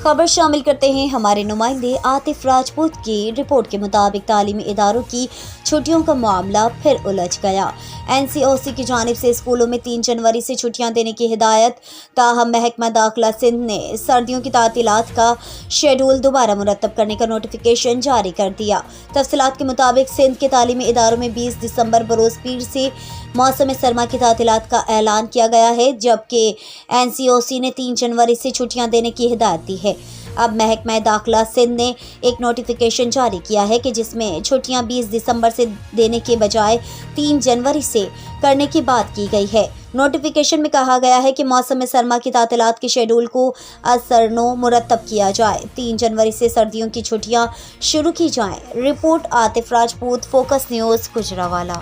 खबर शामिल करते हैं हमारे नुमाइंदे आतिफ राजपूत की रिपोर्ट के मुताबिक तालीमी इदारों की छुट्टियों का मामला फिर उलझ गया। एनसीओसी की जानिब से स्कूलों में 3 जनवरी से छुट्टियां देने की हिदायत, ताहम महकमा दाखिला सिंध ने सर्दियों की तातीलात का शेड्यूल दोबारा मुरतब करने का नोटिफिकेशन जारी कर दिया। तफसीलात के मुताबिक सिंध के तालीमी इदारों में 20 दिसंबर बरोज़ पीर से मौसम सरमा की तातीलात का ऐलान किया गया है, जबकि एनसीओसी ने 3 जनवरी से छुट्टियां देने की हिदायत दी है। अब महकमा दाखिला सिंध ने एक नोटिफिकेशन जारी किया है कि जिसमें छुट्टियां 20 दिसंबर से देने के बजाय 3 जनवरी से करने की बात की गई है। नोटिफिकेशन में कहा गया है कि मौसम सरमा की तातीलात के शेड्यूल को असरनो मुरतब किया जाए। 3 जनवरी से सर्दियों की छुट्टियां शुरू की जाएं। Report Atif Rajput, focus news, Gujranwala.